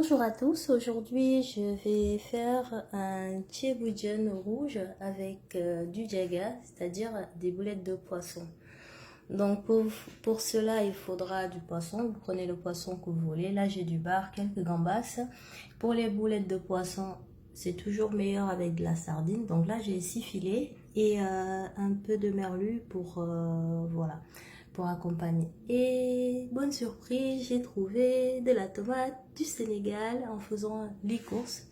Bonjour à tous, aujourd'hui je vais faire un tchéboudienne rouge avec du djaga, c'est-à-dire des boulettes de poisson. Donc pour cela il faudra du poisson, vous prenez le poisson que vous voulez, là j'ai du bar, quelques gambas. Pour les boulettes de poisson c'est toujours meilleur avec de la sardine, donc là j'ai 6 filets et un peu de merlu pour voilà, pour accompagner. Et bonne surprise, j'ai trouvé de la tomate du Sénégal en faisant les courses.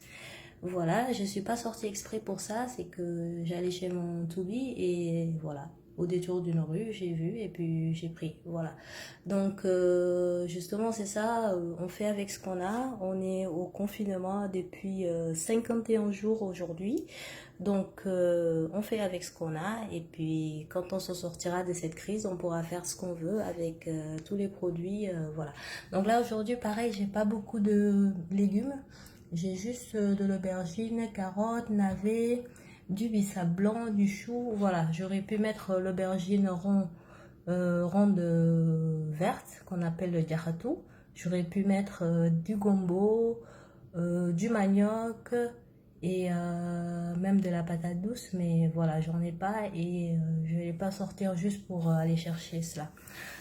Voilà, je suis pas sortie exprès pour ça, c'est que j'allais chez mon Toubi et voilà, au détour d'une rue, j'ai vu et puis j'ai pris, voilà. Donc justement c'est ça, on fait avec ce qu'on a, on est au confinement depuis 51 jours aujourd'hui. Donc on fait avec ce qu'on a et puis quand on se sortira de cette crise, on pourra faire ce qu'on veut avec tous les produits, voilà. Donc là aujourd'hui pareil, j'ai pas beaucoup de légumes. J'ai juste de l'aubergine, carottes, navets, du bissap blanc, du chou. Voilà, j'aurais pu mettre l'aubergine ronde verte qu'on appelle le diaratou. J'aurais pu mettre du gombo, du manioc et même de la patate douce. Mais voilà, j'en ai pas et je vais pas sortir juste pour aller chercher cela.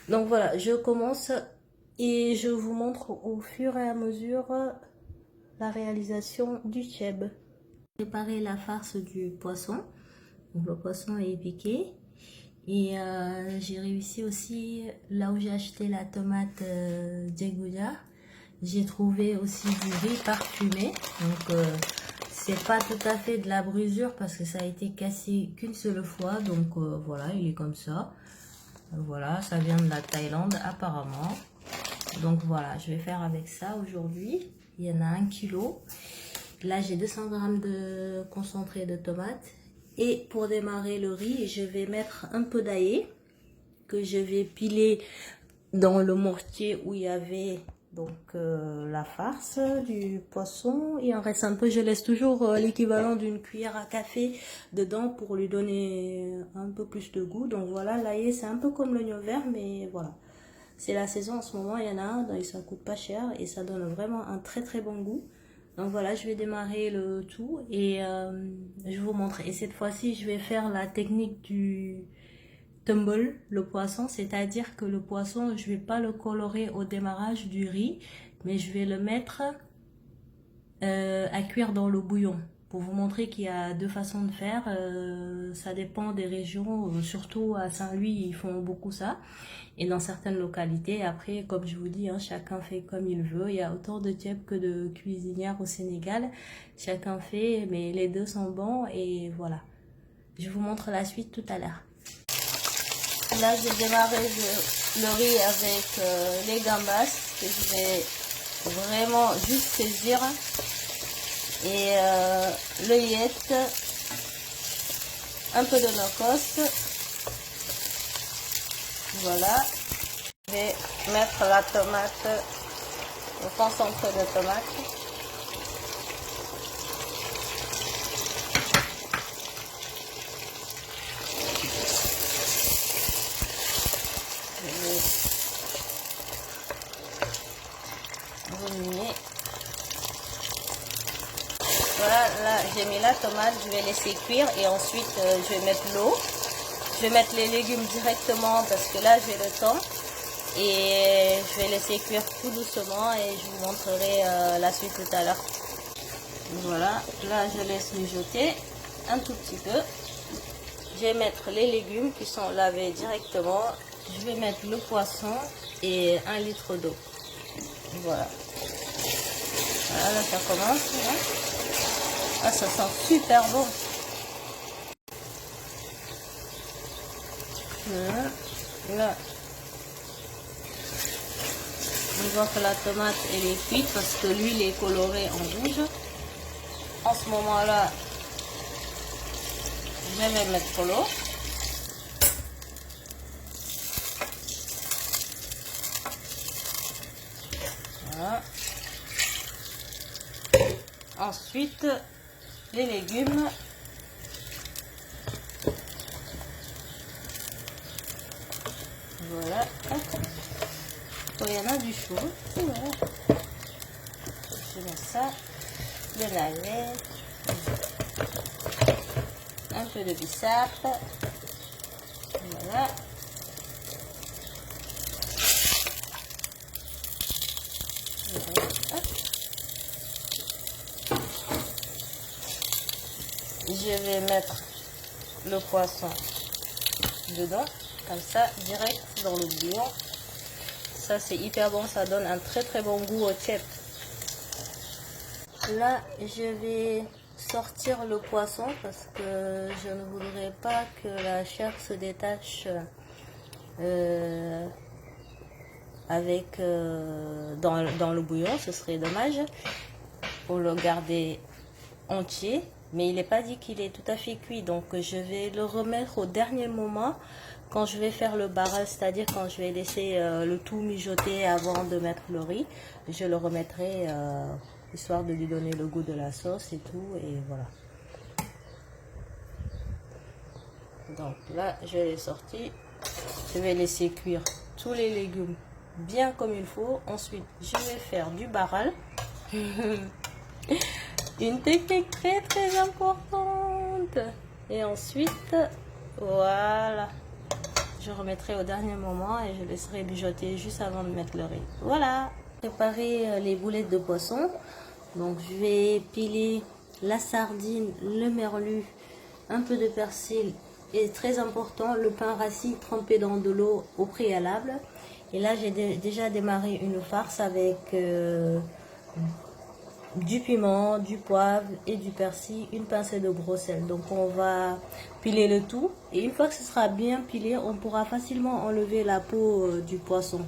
Donc voilà, je commence et je vous montre au fur et à mesure la réalisation du tchèb. Préparer la farce du poisson. Donc le poisson est piqué. Et j'ai réussi aussi, là où j'ai acheté la tomate djegouda, j'ai trouvé aussi du riz parfumé. Donc c'est pas tout à fait de la brisure parce que ça a été cassé qu'une seule fois. Donc voilà, il est comme ça. Voilà, ça vient de la Thaïlande apparemment. Donc voilà, je vais faire avec ça aujourd'hui. Il y en a 1 kilo. Là, j'ai 200 g de concentré de tomate. Et pour démarrer le riz, je vais mettre un peu d'ail que je vais piler dans le mortier où il y avait donc la farce du poisson. Il en reste un peu, je laisse toujours l'équivalent d'une cuillère à café dedans pour lui donner un peu plus de goût. Donc voilà, l'ail c'est un peu comme l'oignon vert, mais voilà. C'est la saison en ce moment, il y en a un, et ça coûte pas cher et ça donne vraiment un très très bon goût. Donc voilà, je vais démarrer le tout et je vous montre. Et cette fois-ci, je vais faire la technique du tumble, le poisson. C'est-à-dire que le poisson, je vais pas le colorer au démarrage du riz, mais je vais le mettre à cuire dans le bouillon. Pour vous montrer qu'il y a 2 façons de faire, ça dépend des régions, surtout à Saint-Louis, ils font beaucoup ça. Et dans certaines localités, après, comme je vous dis, hein, chacun fait comme il veut. Il y a autant de tchèps que de cuisinières au Sénégal. Chacun fait, mais les deux sont bons et voilà. Je vous montre la suite tout à l'heure. Là, j'ai démarré le riz avec les gambas que je vais vraiment juste saisir. Et l'œillette, un peu de nocos. Voilà. Je vais mettre la tomate, le concentré de tomate. Je vais reminer. Voilà, là j'ai mis la tomate, je vais laisser cuire et ensuite je vais mettre l'eau. Je vais mettre les légumes directement parce que là j'ai le temps. Et je vais laisser cuire tout doucement et je vous montrerai la suite tout à l'heure. Voilà, là je laisse mijoter un tout petit peu. Je vais mettre les légumes qui sont lavés directement. Je vais mettre le poisson et 1 litre d'eau. Voilà. Voilà, là ça commence. Hein. Ah, ça sent super bon. Là. On voit que la tomate elle est cuite parce que l'huile est colorée en rouge. En ce moment-là, je vais mettre l'eau. Voilà. Ensuite, les légumes. Voilà. Il y en a du chaud. Voilà. je mets ça, le navet, un peu de bissap, voilà. Je vais mettre le poisson dedans, comme ça, direct dans le bouillon. Ça, c'est hyper bon, ça donne un très très bon goût au tchèp. Là, je vais sortir le poisson parce que je ne voudrais pas que la chair se détache dans le bouillon. Ce serait dommage pour le garder entier. Mais il n'est pas dit qu'il est tout à fait cuit, donc je vais le remettre au dernier moment quand je vais faire le barrage, c'est-à-dire quand je vais laisser le tout mijoter avant de mettre le riz. Je le remettrai histoire de lui donner le goût de la sauce et tout, et voilà. Donc là, je l'ai sorti. Je vais laisser cuire tous les légumes bien comme il faut. Ensuite, je vais faire du barral. Une technique très très importante. Et ensuite, voilà. Je remettrai au dernier moment et je laisserai mijoter juste avant de mettre le riz. Voilà. Préparer les boulettes de poisson. Donc je vais piler la sardine, le merlu, un peu de persil et très important, le pain rassis trempé dans de l'eau au préalable. Et là, j'ai déjà démarré une farce avec du piment, du poivre et du persil, une pincée de gros sel. Donc on va piler le tout et une fois que ce sera bien pilé, on pourra facilement enlever la peau du poisson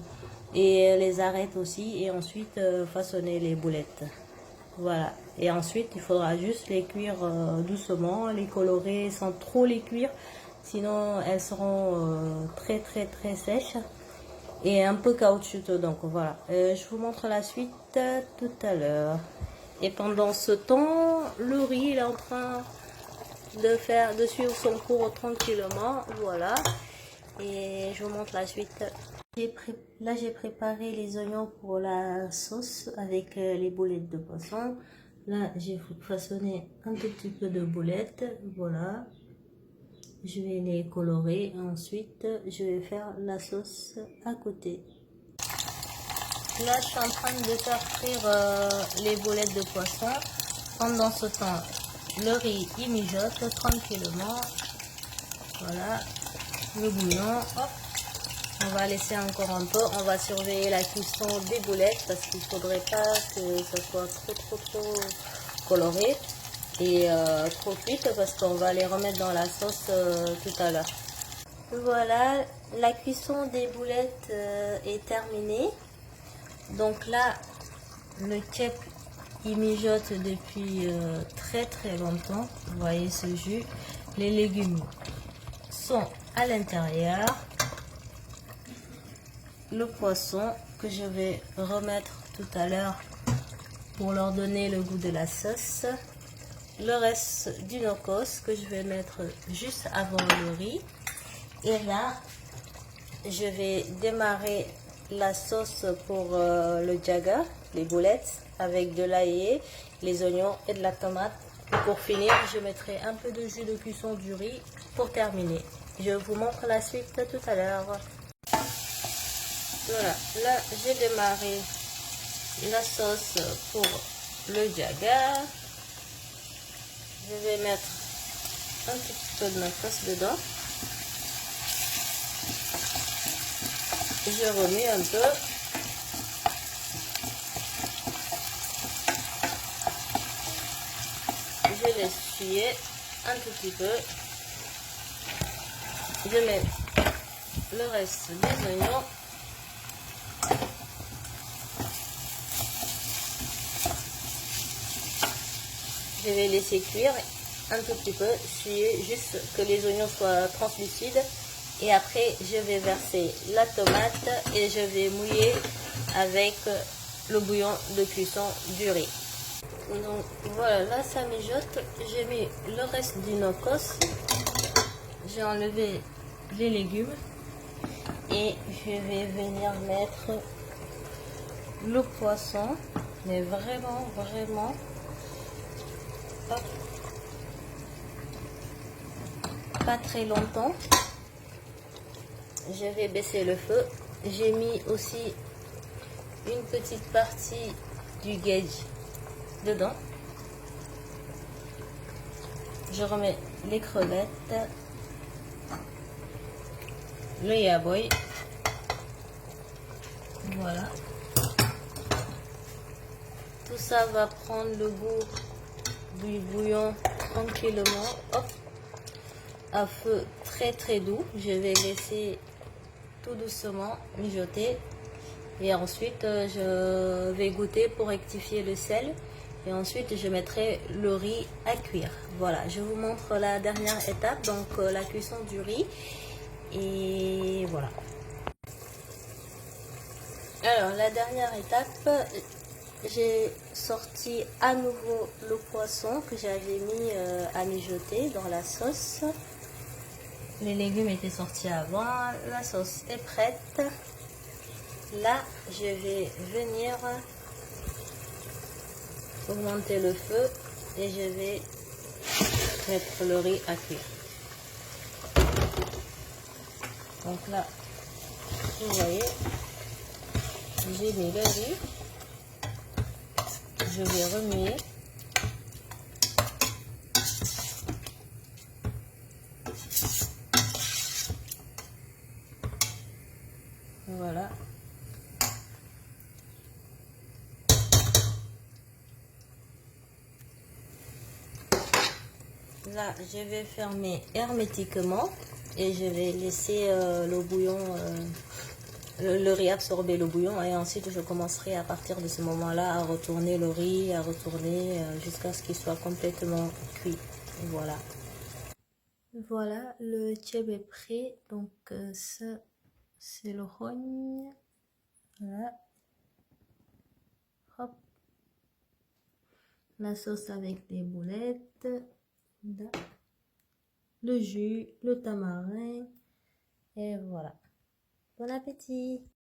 et les arêtes aussi, et ensuite façonner les boulettes. Voilà, et ensuite il faudra juste les cuire doucement, les colorer sans trop les cuire, sinon elles seront très très très sèches et un peu caoutchouteux. Donc voilà, je vous montre la suite tout à l'heure. Et pendant ce temps, le riz il est en train de suivre son cours tranquillement. Voilà, et je vous montre la suite. Là, j'ai préparé les oignons pour la sauce avec les boulettes de poisson. Là, j'ai façonné un tout petit peu de boulettes. Voilà. Je vais les colorer. Ensuite, je vais faire la sauce à côté. Là, je suis en train de faire frire les boulettes de poisson. Pendant ce temps, le riz, il mijote tranquillement. Voilà. Le bouillon, hop. On va laisser encore un peu, on va surveiller la cuisson des boulettes parce qu'il ne faudrait pas que ça soit trop coloré et trop cuite parce qu'on va les remettre dans la sauce tout à l'heure. Voilà, la cuisson des boulettes est terminée. Donc là, le tchèp il mijote depuis très très longtemps. Vous voyez ce jus, les légumes sont à l'intérieur. Le poisson que je vais remettre tout à l'heure pour leur donner le goût de la sauce. Le reste du nokos que je vais mettre juste avant le riz. Et là, je vais démarrer la sauce pour le jaga, les boulettes, avec de l'ail, les oignons et de la tomate. Et pour finir, je mettrai un peu de jus de cuisson du riz pour terminer. Je vous montre la suite tout à l'heure. Voilà, là j'ai démarré la sauce pour le jaga. Je vais mettre un petit peu de ma sauce dedans. Je remets un peu. Je laisse cuire un tout petit peu. Je mets le reste des oignons. Je vais laisser cuire un tout petit peu, suer juste que les oignons soient translucides. Et après, je vais verser la tomate et je vais mouiller avec le bouillon de cuisson du riz. Donc voilà, là ça mijote. J'ai mis le reste du nokos. J'ai enlevé les légumes et je vais venir mettre le poisson mais vraiment, vraiment. Hop. Pas très longtemps. Je vais baisser le feu. J'ai mis aussi une petite partie du gauge dedans. Je remets les crevettes, le yaboy. Voilà. Tout ça va prendre le goût du bouillon tranquillement. Hop. À feu très très doux. Je vais laisser tout doucement mijoter. Et ensuite, je vais goûter pour rectifier le sel. Et ensuite, je mettrai le riz à cuire. Voilà, je vous montre la dernière étape, donc la cuisson du riz. Et voilà. Alors, la dernière étape, j'ai sorti à nouveau le poisson que j'avais mis à mijoter dans la sauce. Les légumes étaient sortis avant, la sauce est prête. Là, je vais venir augmenter le feu et je vais mettre le riz à cuire. Donc là, vous voyez, j'ai mis le riz. Je vais remuer. Voilà. Là, je vais fermer hermétiquement et je vais laisser le bouillon, le riz absorber le bouillon, et ensuite je commencerai à partir de ce moment-là à retourner le riz, à retourner jusqu'à ce qu'il soit complètement cuit. Voilà. Voilà, le tchèb est prêt. Donc ça, c'est le rogne. Voilà. Hop. La sauce avec les boulettes. Là. Le jus, le tamarin. Et voilà. Bon appétit!